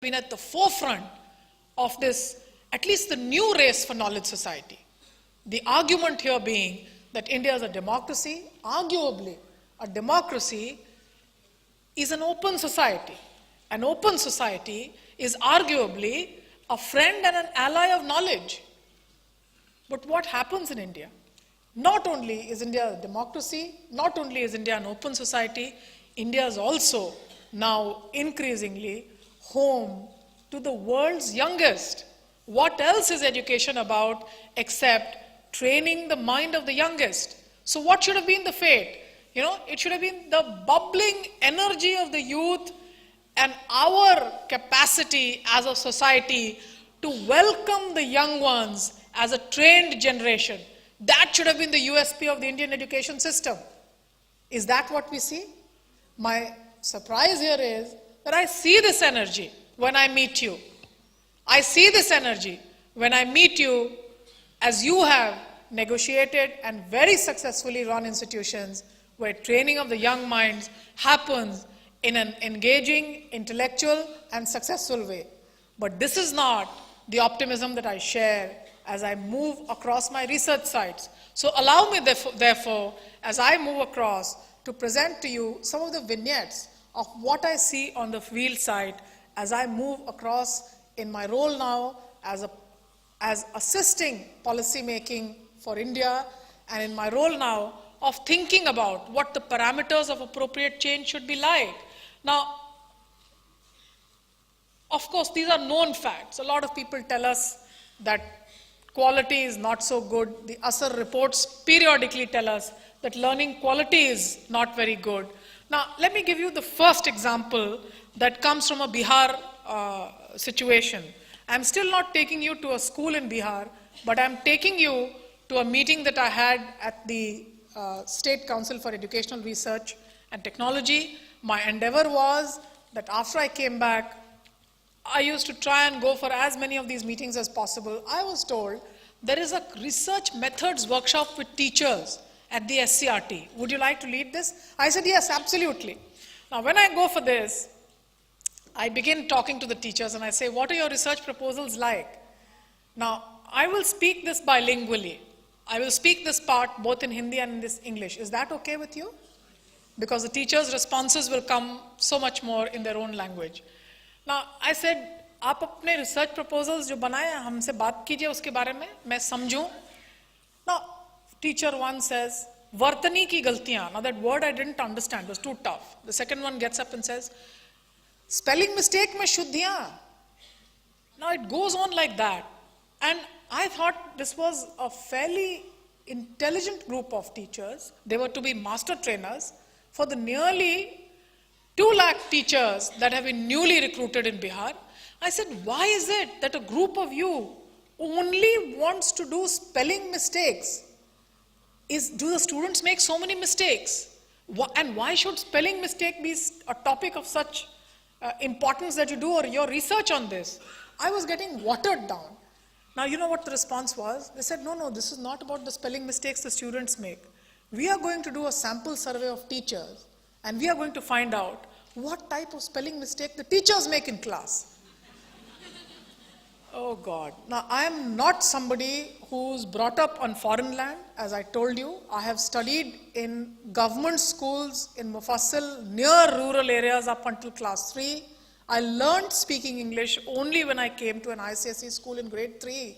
been at the forefront of this, at least the new race for knowledge society. The argument here being that India is a democracy. Arguably, a democracy is an open society. An open society is arguably a friend and an ally of knowledge. But what happens in India? Not only is India a democracy, not only is India an open society, India is also now increasingly home to the world's youngest. What else is education about except training the mind of the youngest? So what should have been the fate? It should have been the bubbling energy of the youth and our capacity as a society to welcome the young ones as a trained generation. That should have been the USP of the Indian education system. Is that what we see? My surprise here is that I see this energy when I meet you. I see this energy when I meet you as you have negotiated and very successfully run institutions where training of the young minds happens in an engaging, intellectual, and successful way. But this is not the optimism that I share as I move across my research sites. So allow me, therefore, as I move across, to present to you some of the vignettes of what I see on the field site as I move across in my role now as assisting policy making for India, and in my role now of thinking about what the parameters of appropriate change should be like. Now, of course, these are known facts. A lot of people tell us that quality is not so good. The ASR reports periodically tell us that learning quality is not very good. Now, let me give you the first example that comes from a Bihar situation. I'm still not taking you to a school in Bihar, but I'm taking you to a meeting that I had at the State Council for Educational Research and Technology. My endeavor was that after I came back, I used to try and go for as many of these meetings as possible. I was told there is a research methods workshop with teachers at the SCRT. Would you like to lead this? I said, yes, absolutely. Now, when I go for this, I begin talking to the teachers and I say, what are your research proposals like? Now, I will speak this bilingually. I will speak this part both in Hindi and in this English. Is that okay with you? Because the teachers' responses will come so much more in their own language. Now, I said, आप अपने research proposals जो बनाए हैं हमसे बात कीजिए उसके बारे में मैं समझूं. Now, teacher one says, वर्तनी की गलतियां. Now, that word I didn't understand, was too tough. The second one gets up and says, spelling mistake में शुद्धियां. Now, it goes on like that. And I thought this was a fairly intelligent group of teachers. They were to be master trainers for the nearly 2 lakh teachers that have been newly recruited in Bihar. I said, why is it that a group of you only wants to do spelling mistakes? Do the students make so many mistakes? And why should spelling mistake be a topic of such importance that you do or your research on this? I was getting watered down. Now, you know what the response was? They said, no, this is not about the spelling mistakes the students make. We are going to do a sample survey of teachers and we are going to find out what type of spelling mistake the teachers make in class. Oh God. Now, I am not somebody who's brought up on foreign land. As I told you, I have studied in government schools in Mufassil, near rural areas up until class 3. I learned speaking English only when I came to an ICSE school in grade 3.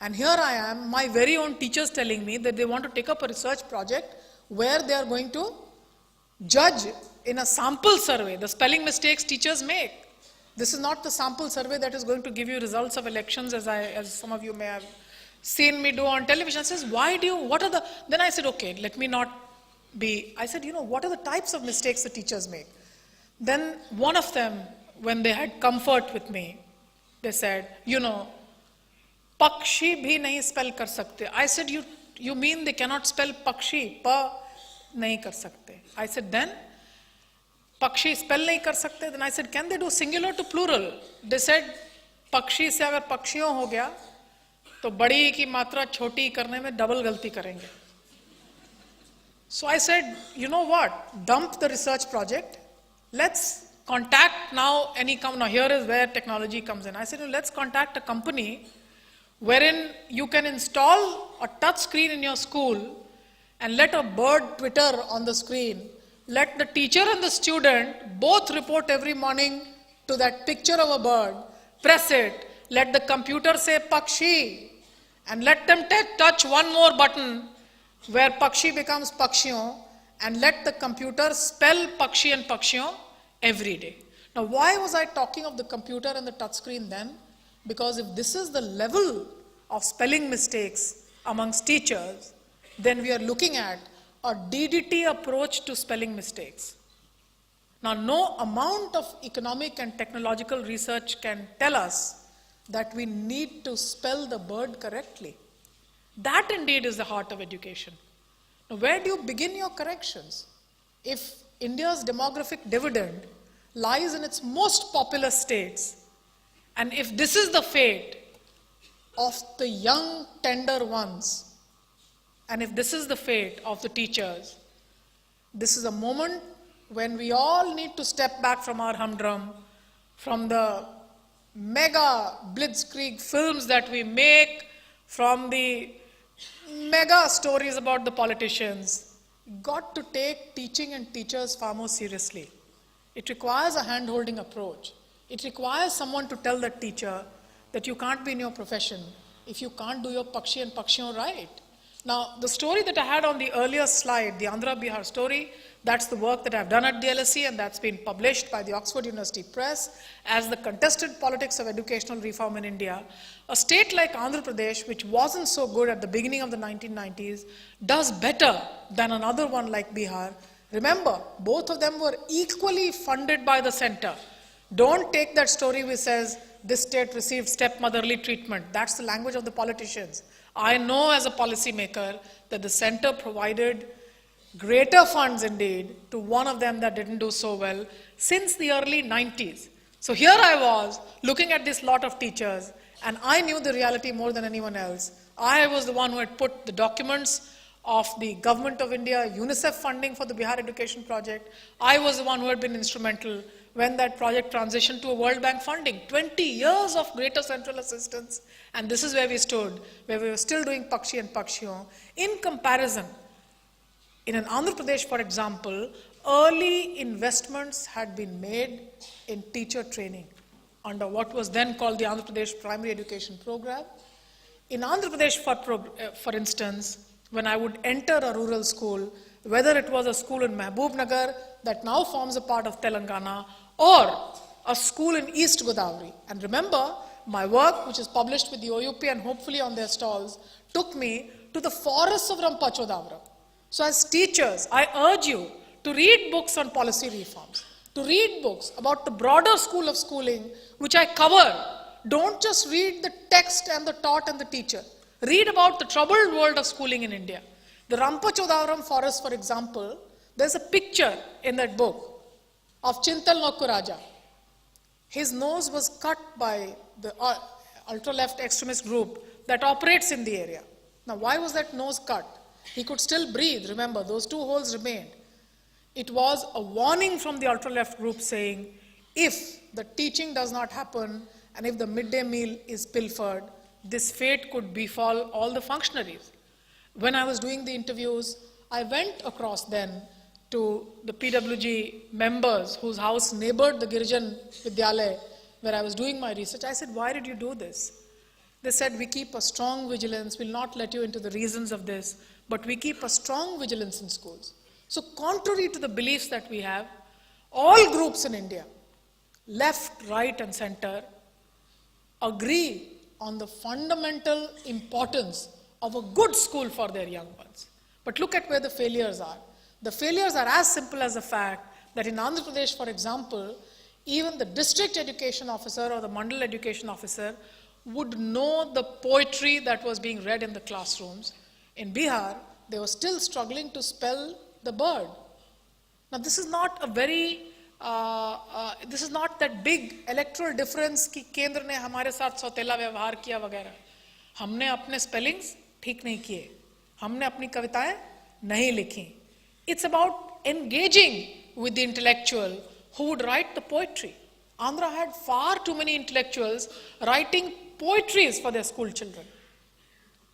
And here I am, my very own teachers telling me that they want to take up a research project where they are going to judge in a sample survey the spelling mistakes teachers make. This is not the sample survey that is going to give you results of elections as some of you may have seen me do on television. I says, then I said, okay, let me not be, I said, what are the types of mistakes the teachers make? Then one of them, when they had comfort with me, they said, Pakshi bhi nahi spell kar sakte. I said, you mean they cannot spell Pakshi? Pa nahi kar sakte. I said, then Pakshi spell nahi kar sakte. Then I said, can they do singular to plural? They said, Pakshi se agar Pakshiyon ho gaya, to badi ki matra choti karne mein double galti karenge. So I said, you know what? Dump the research project. Let's contact now any company. Now here is where technology comes in. I said, let's contact a company wherein you can install a touch screen in your school and let a bird twitter on the screen. Let the teacher and the student both report every morning to that picture of a bird. Press it. Let the computer say Pakshi. And let them touch one more button where Pakshi becomes Pakshiyon. And let the computer spell Pakshi and Pakshiyon every day. Now, why was I talking of the computer and the touchscreen then? Because if this is the level of spelling mistakes amongst teachers, then we are looking at a DDT approach to spelling mistakes. Now, no amount of economic and technological research can tell us that we need to spell the bird correctly. That indeed is the heart of education. Now, where do you begin your corrections? If India's demographic dividend lies in its most populous states, and if this is the fate of the young, tender ones, and if this is the fate of the teachers, this is a moment when we all need to step back from our humdrum, from the mega blitzkrieg films that we make, from the mega stories about the politicians. Got to take teaching and teachers far more seriously. It requires a hand-holding approach. It requires someone to tell the teacher that you can't be in your profession if you can't do your Pakshi and Pakshiyon right. Now, the story that I had on the earlier slide, the Andhra Bihar story, that's the work that I've done at the LSE, and that's been published by the Oxford University Press as the contested politics of educational reform in India. A state like Andhra Pradesh, which wasn't so good at the beginning of the 1990s, does better than another one like Bihar. Remember, both of them were equally funded by the center. Don't take that story which says this state received stepmotherly treatment. That's the language of the politicians. I know as a policymaker that the center provided greater funds indeed to one of them that didn't do so well since the early 90s. So here I was looking at this lot of teachers, and I knew the reality more than anyone else. I was the one who had put the documents of the Government of India, UNICEF funding for the Bihar Education Project. I was the one who had been instrumental when that project transitioned to a World Bank funding. 20 years of greater central assistance, and this is where we stood, where we were still doing Pakshi and Pakshiyon. In comparison, in an Andhra Pradesh, for example, early investments had been made in teacher training under what was then called the Andhra Pradesh Primary Education Program. In Andhra Pradesh, for instance, when I would enter a rural school, whether it was a school in Mahbubnagar that now forms a part of Telangana, or a school in East Godavari. And remember, my work, which is published with the OUP and hopefully on their stalls, took me to the forests of Rampachodavram. So as teachers, I urge you to read books on policy reforms, to read books about the broader school of schooling, which I cover. Don't just read the text and the taught and the teacher. Read about the troubled world of schooling in India. The Rampachodavram forest, for example, there's a picture in that book of Chintal Nokkuraja. His nose was cut by the ultra-left extremist group that operates in the area. Now, why was that nose cut? He could still breathe. Remember, those two holes remained. It was a warning from the ultra-left group saying, if the teaching does not happen and if the midday meal is pilfered, this fate could befall all the functionaries. When I was doing the interviews, I went across then to the PWG members whose house neighbored the Girijan Vidyalaya where I was doing my research. I said, why did you do this? They said, we keep a strong vigilance. We'll not let you into the reasons of this, but we keep a strong vigilance in schools. So contrary to the beliefs that we have, all groups in India, left, right and center, agree on the fundamental importance of a good school for their young ones. But look at where the failures are. The failures are as simple as the fact that in Andhra Pradesh, for example, even the district education officer or the mandal education officer would know the poetry that was being read in the classrooms. In Bihar, they were still struggling to spell the bird. Now, this is not a very, this is not that big electoral difference कि केंद्र ने हमारे साथ सौतेला व्यवहार किया वगैरह. हमने अपने spellings ठीक नहीं किए. हमने अपनी कविताएं नहीं लिखी. It's about engaging with the intellectual who would write the poetry. Andhra had far too many intellectuals writing poetries for their school children.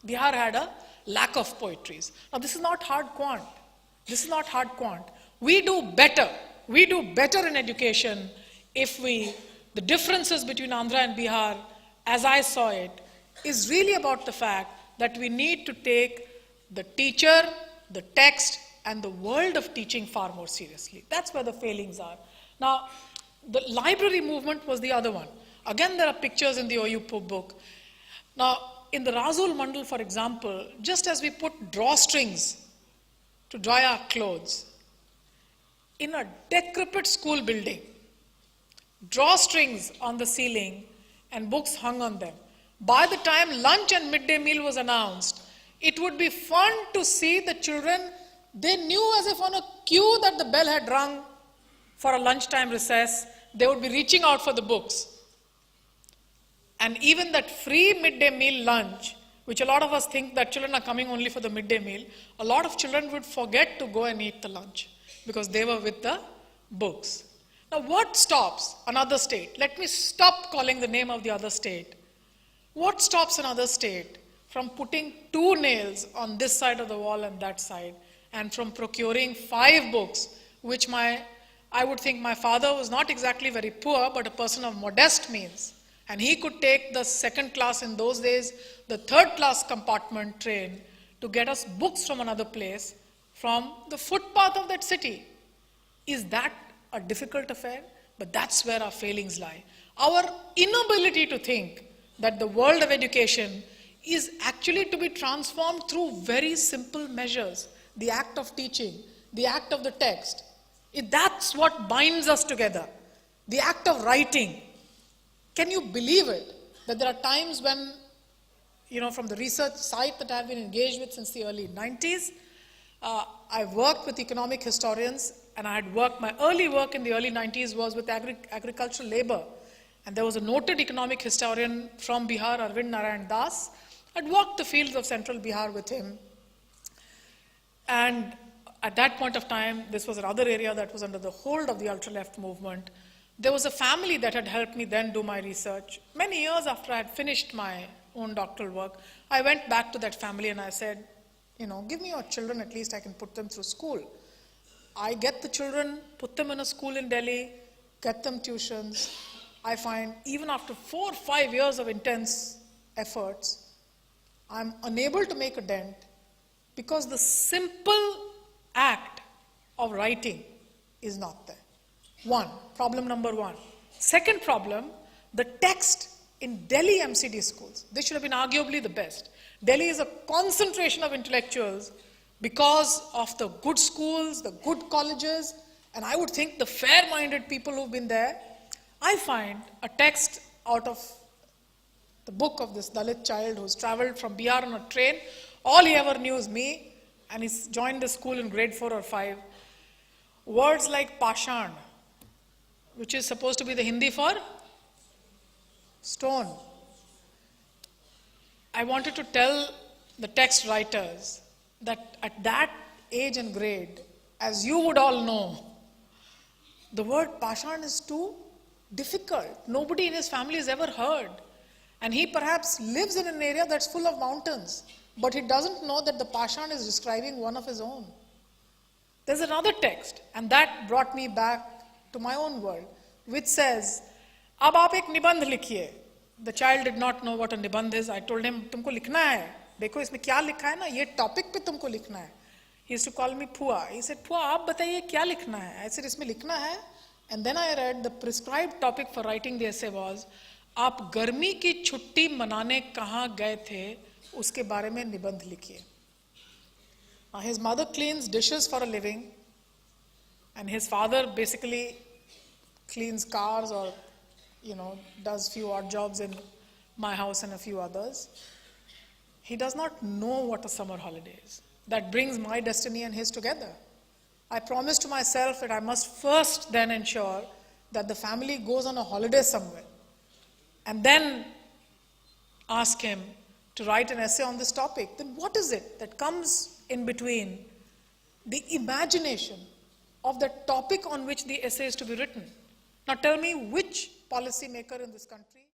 Bihar had a lack of poetries. Now this is not hard quant. This is not hard quant. We do better. We do better in education if the differences between Andhra and Bihar, as I saw it, is really about the fact that we need to take the teacher, the text, and the world of teaching far more seriously. That's where the failings are. Now, the library movement was the other one. Again, there are pictures in the OU book. Now, in the Rasul Mandal, for example, just as we put drawstrings to dry our clothes, in a decrepit school building, drawstrings on the ceiling and books hung on them. By the time lunch and midday meal was announced, it would be fun to see the children. They knew as if on a cue that the bell had rung for a lunchtime recess. They would be reaching out for the books. And even that free midday meal lunch, which a lot of us think that children are coming only for the midday meal, a lot of children would forget to go and eat the lunch because they were with the books. Now what stops another state? Let me stop calling the name of the other state. What stops another state from putting 2 nails on this side of the wall and that side, and from procuring 5 books, which I would think my father was not exactly very poor, but a person of modest means. And he could take the second class in those days, the third class compartment train, to get us books from another place, from the footpath of that city. Is that a difficult affair? But that's where our failings lie. Our inability to think that the world of education is actually to be transformed through very simple measures. The act of teaching, the act of the text. That's what binds us together. The act of writing. Can you believe it? That there are times when, from the research site that I've been engaged with since the early 90s, I've worked with economic historians, and my early work in the early 90s was with agricultural labor. And there was a noted economic historian from Bihar, Arvind Narayan Das. I'd walked the fields of central Bihar with him. And at that point of time, this was another area that was under the hold of the ultra-left movement. There was a family that had helped me then do my research. Many years after I had finished my own doctoral work, I went back to that family and I said, give me your children, at least I can put them through school. I get the children, put them in a school in Delhi, get them tuitions. I find even after 4 or 5 years of intense efforts, I'm unable to make a dent because the simple act of writing is not there. Problem number 1. Second problem, the text in Delhi MCD schools. They should have been arguably the best. Delhi is a concentration of intellectuals because of the good schools, the good colleges, and I would think the fair-minded people who've been there. I find a text out of the book of this Dalit child who's traveled from Bihar on a train. All he ever knew is me, and he's joined the school in grade 4 or 5. Words like pashan, which is supposed to be the Hindi for stone. I wanted to tell the text writers that at that age and grade, as you would all know, the word pashan is too difficult. Nobody in his family has ever heard. And he perhaps lives in an area that's full of mountains, but he doesn't know that the pashan is describing one of his own. There's another text, and that brought me back to my own world, which says, "Ab aap ek nibandh likhiye." The child did not know what a nibandh is. I told him, "Tumko likhna hai. Dekho isme kya likha hai na, ye topic pe tumko likhna hai." He used to call me Phua. He said, "Phua, aap bataiye kya likhna hai?" I said, "Isme likhna hai." And then I read the prescribed topic for writing the essay was, "आप गर्मी की छुट्टी मनाने कहाँ गए थे, उसके बारे में निबंध लिखिए." His mother cleans dishes for a living, and his father basically cleans cars or, does few odd jobs in my house and a few others. He does not know what a summer holiday is. That brings my destiny and his together. I promised to myself that I must first then ensure that the family goes on a holiday somewhere, and then ask him to write an essay on this topic. Then what is it that comes in between the imagination of the topic on which the essay is to be written. Now tell me which policy maker in this country